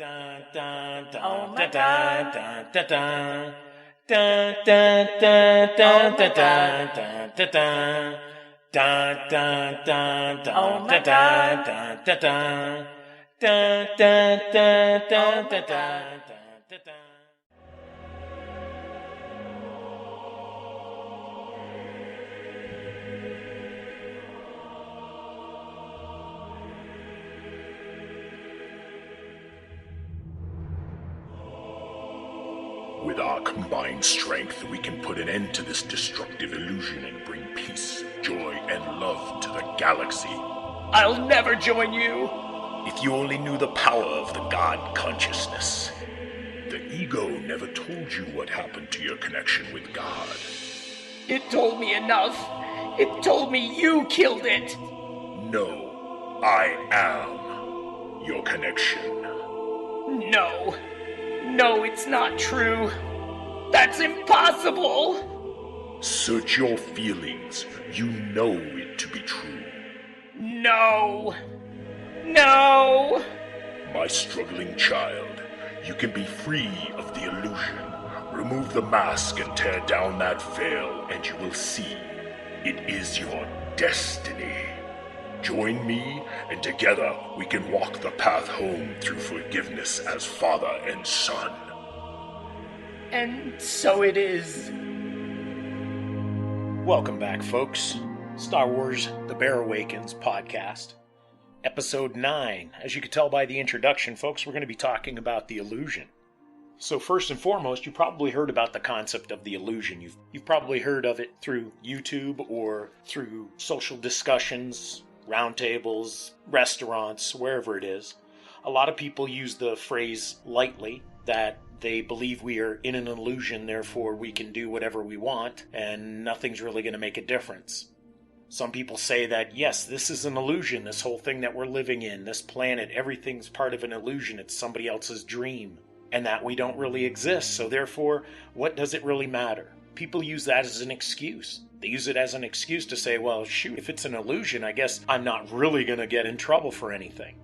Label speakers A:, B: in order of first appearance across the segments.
A: Oh my God. Oh my God.
B: With our combined strength, we can put an end to this destructive illusion and bring peace, joy, and love to the galaxy.
C: I'll never join you!
B: If you only knew the power of the God consciousness. The ego never told you what happened to your connection with God.
C: It told me enough. It told me you killed it.
B: No, I am your connection.
C: No. No, it's not true. That's impossible.
B: Search your feelings. You know it to be true.
C: No. No.
B: My struggling child, you can be free of the illusion. Remove the mask and tear down that veil, and you will see. It is your destiny. Join me, and together we can walk the path home through forgiveness as father and son.
C: And so it is.
A: Welcome back, folks. Star Wars The Bear Awakens podcast. Episode 9. As you can tell by the introduction, folks, we're going to be talking about the illusion. So first and foremost, you probably heard about the concept of the illusion. You've probably heard of it through YouTube or through social discussions, roundtables, restaurants, wherever it is. A lot of people use the phrase lightly, that they believe we are in an illusion, therefore we can do whatever we want, and nothing's really going to make a difference. Some people say that, yes, this is an illusion, this whole thing that we're living in, this planet, everything's part of an illusion, it's somebody else's dream, and that we don't really exist, so therefore, what does it really matter? People use that as an excuse. They use it as an excuse to say, well, shoot, if it's an illusion, I guess I'm not really going to get in trouble for anything.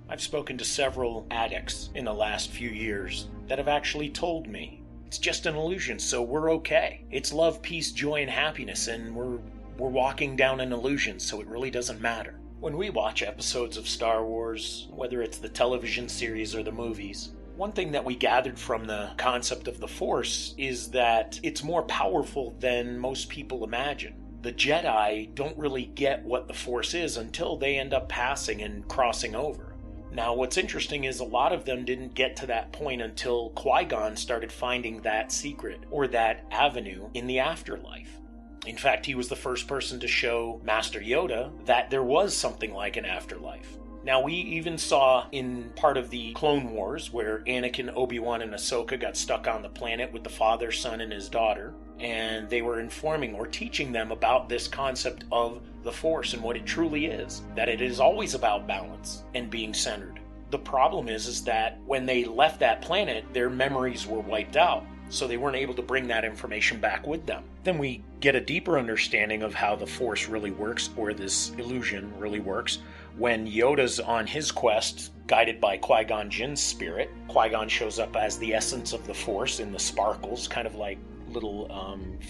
A: I've spoken to several addicts in the last few years that have actually told me, it's just an illusion, so we're okay. It's love, peace, joy, and happiness, and we're walking down an illusion, so it really doesn't matter. When we watch episodes of Star Wars, whether it's the television series or the movies, one thing that we gathered from the concept of the Force is that it's more powerful than most people imagine. The Jedi don't really get what the Force is until they end up passing and crossing over. Now, what's interesting is a lot of them didn't get to that point until Qui-Gon started finding that secret, or that avenue, in the afterlife. In fact, he was the first person to show Master Yoda that there was something like an afterlife. Now, we even saw in part of the Clone Wars where Anakin, Obi-Wan, and Ahsoka got stuck on the planet with the father, son, and his daughter, and they were informing or teaching them about this concept of the Force and what it truly is, that it is always about balance and being centered. The problem is that when they left that planet, their memories were wiped out, so they weren't able to bring that information back with them. Then we get a deeper understanding of how the Force really works, or this illusion really works, when Yoda's on his quest, guided by Qui-Gon Jinn's spirit. Qui-Gon shows up as the essence of the Force in the sparkles, kind of like little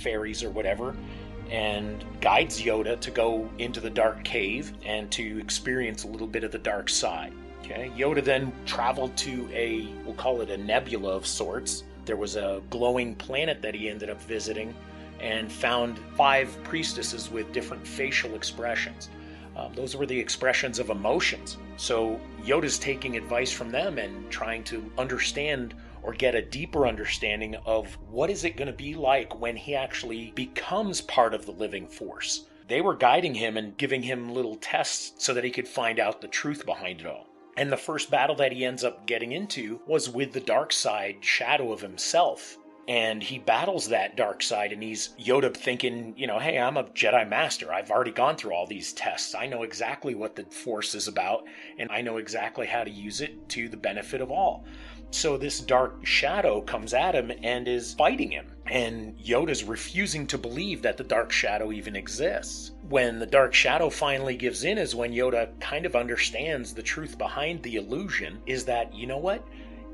A: fairies or whatever, and guides Yoda to go into the dark cave and to experience a little bit of the dark side. Okay, Yoda then traveled to we'll call it a nebula of sorts. There was a glowing planet that he ended up visiting and found 5 priestesses with different facial expressions. Those were the expressions of emotions. So Yoda's taking advice from them and trying to understand or get a deeper understanding of what is it going to be like when he actually becomes part of the living Force. They were guiding him and giving him little tests so that he could find out the truth behind it all. And the first battle that he ends up getting into was with the dark side shadow of himself. And he battles that dark side, and he's Yoda thinking, hey, I'm a Jedi Master. I've already gone through all these tests. I know exactly what the Force is about, and I know exactly how to use it to the benefit of all. So this dark shadow comes at him and is fighting him. And Yoda's refusing to believe that the dark shadow even exists. When the dark shadow finally gives in is when Yoda kind of understands the truth behind the illusion, is that, you know what?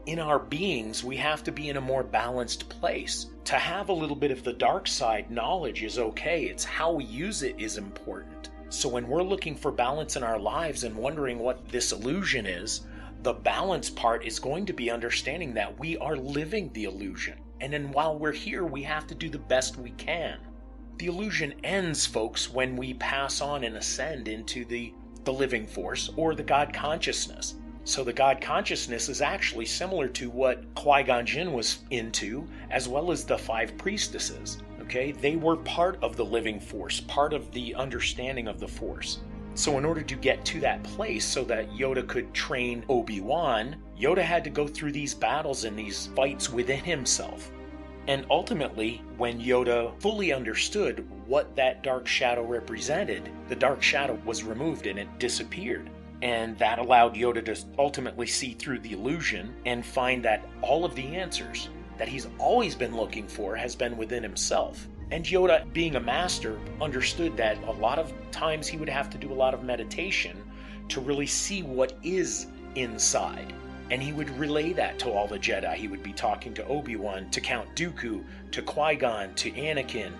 A: in our beings, we have to be in a more balanced place. To have a little bit of the dark side knowledge is okay. It's how we use it is important. So when we're looking for balance in our lives and wondering what this illusion is, the balance part is going to be understanding that we are living the illusion. And then while we're here, we have to do the best we can. The illusion ends, folks, when we pass on and ascend into the living force or the God consciousness. So the God consciousness is actually similar to what Qui-Gon Jinn was into, as well as the 5 priestesses. Okay, they were part of the living force, part of the understanding of the force. So in order to get to that place so that Yoda could train Obi-Wan, Yoda had to go through these battles and these fights within himself. And ultimately, when Yoda fully understood what that dark shadow represented, the dark shadow was removed and it disappeared. And that allowed Yoda to ultimately see through the illusion and find that all of the answers that he's always been looking for has been within himself. And Yoda, being a master, understood that a lot of times he would have to do a lot of meditation to really see what is inside. And he would relay that to all the Jedi. He would be talking to Obi-Wan, to Count Dooku, to Qui-Gon, to Anakin,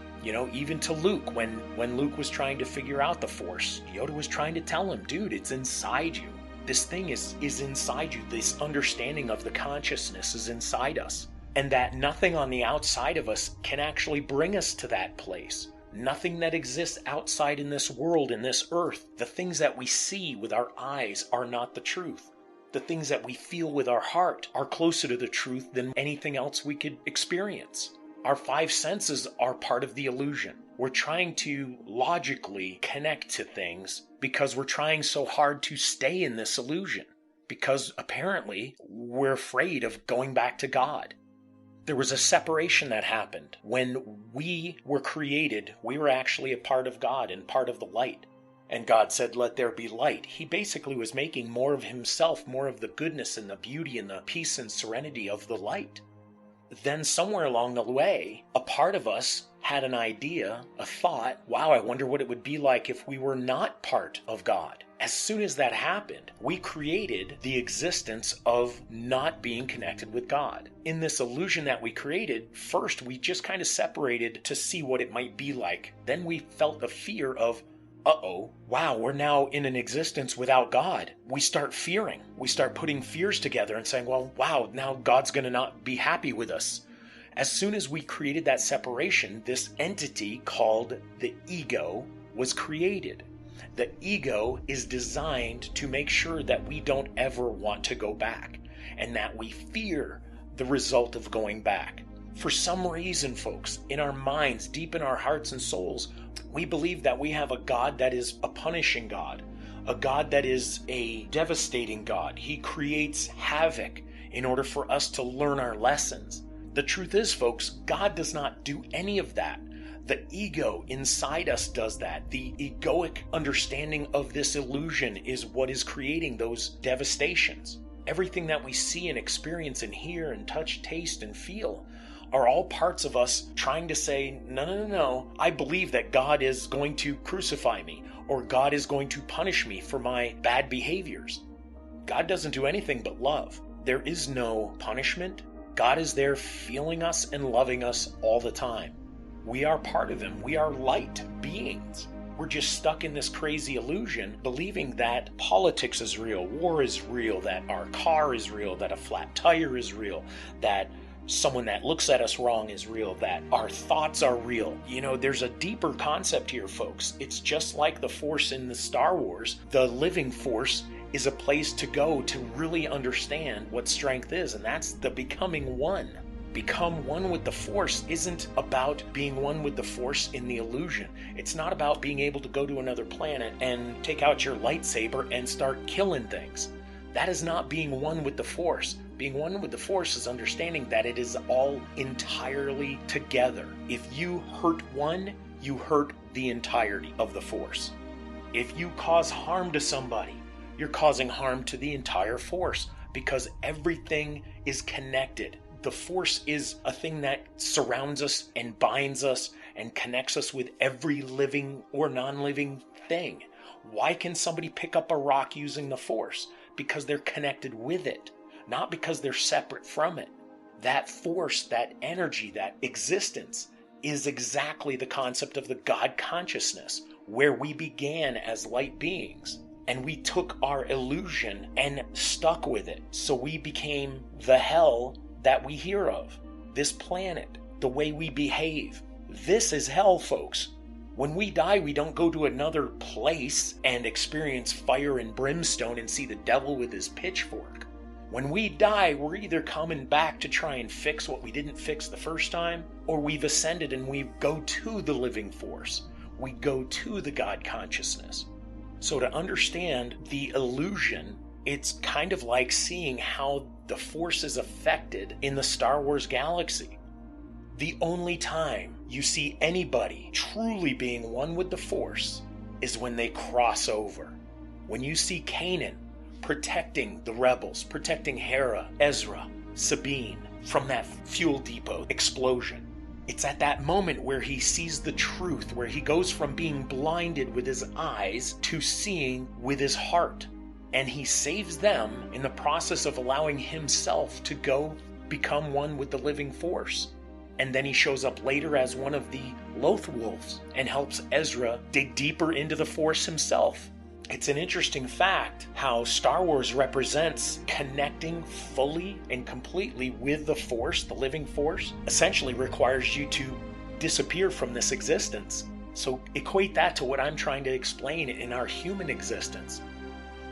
A: even to Luke. When Luke was trying to figure out the Force, Yoda was trying to tell him, dude, it's inside you. This thing is inside you. This understanding of the consciousness is inside us. And that nothing on the outside of us can actually bring us to that place. Nothing that exists outside in this world, in this earth, the things that we see with our eyes are not the truth. The things that we feel with our heart are closer to the truth than anything else we could experience. Our 5 senses are part of the illusion. We're trying to logically connect to things because we're trying so hard to stay in this illusion. Because apparently we're afraid of going back to God. There was a separation that happened. When we were created, we were actually a part of God and part of the light. And God said, let there be light. He basically was making more of himself, more of the goodness and the beauty and the peace and serenity of the light. Then somewhere along the way, a part of us had an idea, a thought, wow, I wonder what it would be like if we were not part of God. As soon as that happened, we created the existence of not being connected with God. In this illusion that we created, first we just kind of separated to see what it might be like. Then we felt the fear of, wow, we're now in an existence without God. We start fearing. We start putting fears together and saying, well, wow, now God's going to not be happy with us. As soon as we created that separation, this entity called the ego was created. The ego is designed to make sure that we don't ever want to go back and that we fear the result of going back. For some reason, folks, in our minds, deep in our hearts and souls, we believe that we have a God that is a punishing God, a God that is a devastating God. He creates havoc in order for us to learn our lessons. The truth is, folks, God does not do any of that. The ego inside us does that. The egoic understanding of this illusion is what is creating those devastations. Everything that we see and experience and hear and touch, taste, and feel are all parts of us trying to say, no, I believe that God is going to crucify me, or God is going to punish me for my bad behaviors. God doesn't do anything but love. There is no punishment. God is there feeling us and loving us all the time. We are part of Him. We are light beings. We're just stuck in this crazy illusion, believing that politics is real, war is real, that our car is real, that a flat tire is real, that someone that looks at us wrong is real, that our thoughts are real. There's a deeper concept here, folks. It's just like the Force in the Star Wars. The living Force is a place to go to really understand what strength is, and that's the becoming one. Become one with the Force isn't about being one with the Force in the illusion. It's not about being able to go to another planet and take out your lightsaber and start killing things. That is not being one with the Force. Being one with the Force is understanding that it is all entirely together. If you hurt one, you hurt the entirety of the Force. If you cause harm to somebody, you're causing harm to the entire Force, because everything is connected. The Force is a thing that surrounds us and binds us and connects us with every living or non-living thing. Why can somebody pick up a rock using the Force? Because they're connected with it. not because they're separate from it. That force, that energy, that existence is exactly the concept of the God consciousness, where we began as light beings. And we took our illusion and stuck with it. So we became the hell that we hear of. This planet, the way we behave. This is hell, folks. When we die, we don't go to another place and experience fire and brimstone and see the devil with his pitchfork. When we die, we're either coming back to try and fix what we didn't fix the first time, or we've ascended and we go to the living force. We go to the God consciousness. So to understand the illusion, it's kind of like seeing how the force is affected in the Star Wars galaxy. The only time you see anybody truly being one with the force is when they cross over. When you see Kanan protecting the rebels, protecting Hera, Ezra, Sabine from that fuel depot explosion. It's at that moment where he sees the truth, where he goes from being blinded with his eyes to seeing with his heart. And he saves them in the process of allowing himself to go become one with the living force. And then he shows up later as one of the Loth Wolves and helps Ezra dig deeper into the force himself. It's an interesting fact how Star Wars represents connecting fully and completely with the Force, the living Force, essentially requires you to disappear from this existence. So equate that to what I'm trying to explain in our human existence.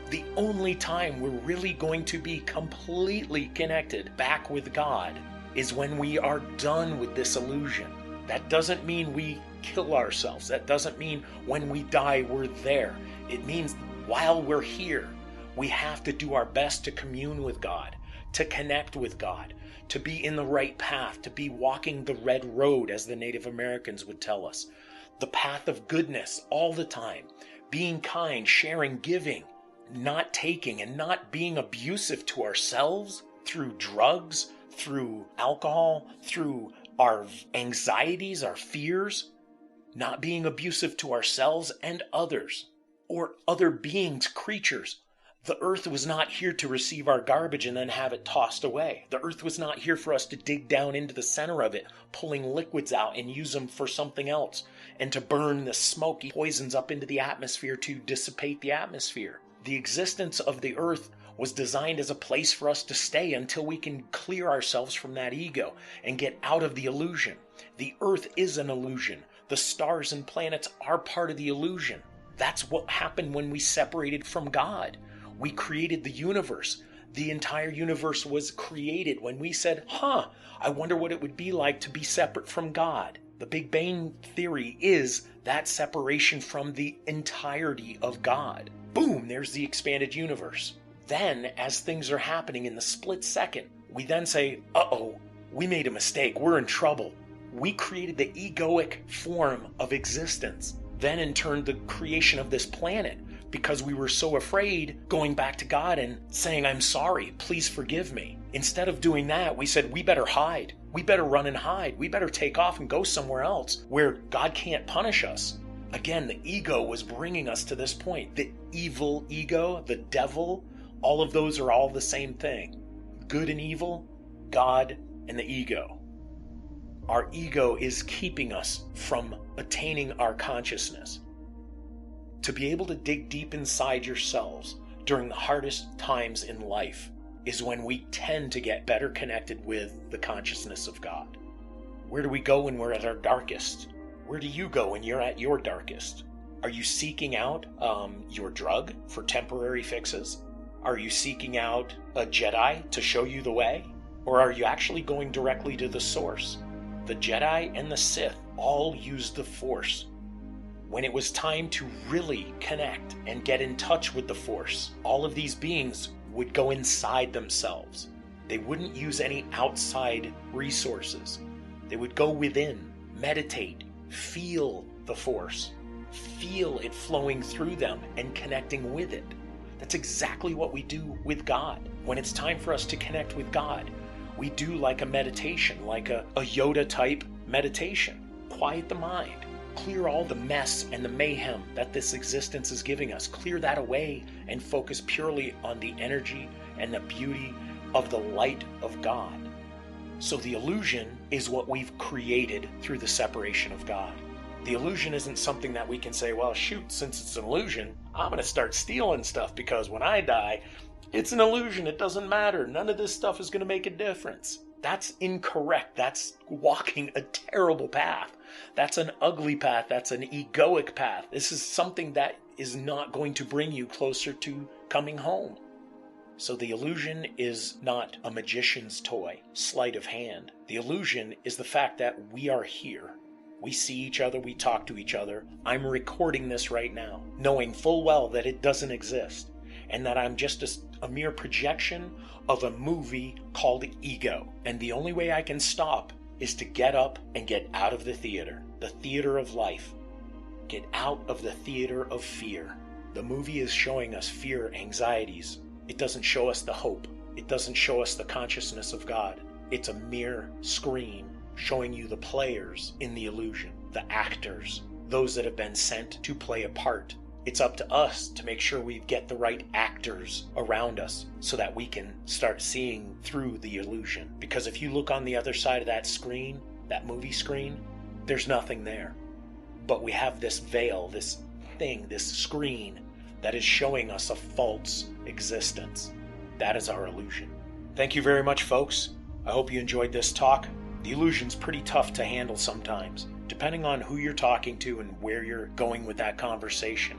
A: The only time we're really going to be completely connected back with God is when we are done with this illusion. That doesn't mean we kill ourselves. That doesn't mean when we die we're there. It means while we're here, we have to do our best to commune with God, to connect with God, to be in the right path, to be walking the red road, as the Native Americans would tell us. The path of goodness all the time, being kind, sharing, giving, not taking, and not being abusive to ourselves through drugs, through alcohol, through our anxieties, our fears, not being abusive to ourselves and others. Or other beings, creatures. The earth was not here to receive our garbage and then have it tossed away. The earth was not here for us to dig down into the center of it, pulling liquids out and use them for something else, and to burn the smoky poisons up into the atmosphere to dissipate the atmosphere. The existence of the earth was designed as a place for us to stay until we can clear ourselves from that ego and get out of the illusion. The earth is an illusion. The stars and planets are part of the illusion. That's what happened when we separated from God. We created the universe. The entire universe was created when we said, I wonder what it would be like to be separate from God. The Big Bang Theory is that separation from the entirety of God. Boom, there's the expanded universe. Then, as things are happening in the split second, we then say, we made a mistake, we're in trouble. We created the egoic form of existence. Then in turn, the creation of this planet, because we were so afraid going back to God and saying, I'm sorry, please forgive me. Instead of doing that, we said, we better hide. We better run and hide. We better take off and go somewhere else where God can't punish us. Again, the ego was bringing us to this point. The evil ego, the devil, all of those are all the same thing. Good and evil, God and the ego. Our ego is keeping us from attaining our consciousness. To be able to dig deep inside yourselves during the hardest times in life is when we tend to get better connected with the consciousness of God. Where do we go when we're at our darkest? Where do you go when you're at your darkest? Are you seeking out your drug for temporary fixes? Are you seeking out a Jedi to show you the way? Or are you actually going directly to the source? The Jedi and the Sith all used the Force. When it was time to really connect and get in touch with the Force, all of these beings would go inside themselves. They wouldn't use any outside resources. They would go within, meditate, feel the Force, feel it flowing through them and connecting with it. That's exactly what we do with God. When it's time for us to connect with God, we do like a meditation, like a Yoda type meditation. Quiet the mind. Clear all the mess and the mayhem that this existence is giving us. Clear that away and focus purely on the energy and the beauty of the light of God. So the illusion is what we've created through the separation of God. The illusion isn't something that we can say, well, shoot, since it's an illusion, I'm going to start stealing stuff because when I die, it's an illusion. It doesn't matter. None of this stuff is going to make a difference. That's incorrect. That's walking a terrible path. That's an ugly path. That's an egoic path. This is something that is not going to bring you closer to coming home. So the illusion is not a magician's toy, sleight of hand. The illusion is the fact that we are here. We see each other, we talk to each other. I'm recording this right now, knowing full well that it doesn't exist, and that I'm just a mere projection of a movie called Ego. And the only way I can stop is to get up and get out of the theater of life. Get out of the theater of fear. The movie is showing us fear, anxieties. It doesn't show us the hope. It doesn't show us the consciousness of God. It's a mere screen showing you the players in the illusion, the actors, those that have been sent to play a part. It's up to us to make sure we get the right actors around us so that we can start seeing through the illusion. Because if you look on the other side of that screen, that movie screen, there's nothing there. But we have this veil, this thing, this screen that is showing us a false existence. That is our illusion. Thank you very much, folks. I hope you enjoyed this talk. The illusion's pretty tough to handle sometimes, depending on who you're talking to and where you're going with that conversation.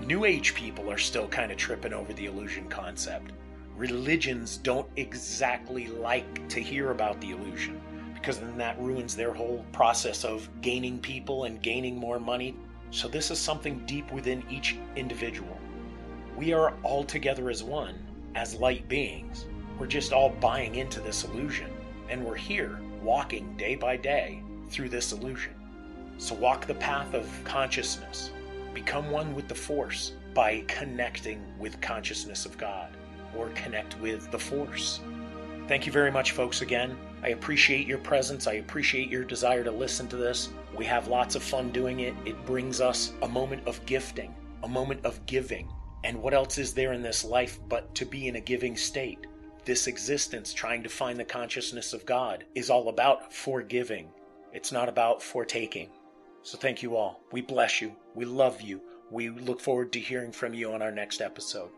A: New Age people are still kind of tripping over the illusion concept. Religions don't exactly like to hear about the illusion, because then that ruins their whole process of gaining people and gaining more money. So this is something deep within each individual. We are all together as one, as light beings. We're just all buying into this illusion, and we're here, walking day by day through this illusion. So walk the path of consciousness. Become one with the Force by connecting with consciousness of God, or connect with the Force. Thank you very much, folks, again. I appreciate your presence. I appreciate your desire to listen to this. We have lots of fun doing it. It brings us a moment of gifting, a moment of giving. And what else is there in this life but to be in a giving state? This existence, trying to find the consciousness of God, is all about forgiving. It's not about foretaking. So thank you all. We bless you. We love you. We look forward to hearing from you on our next episode.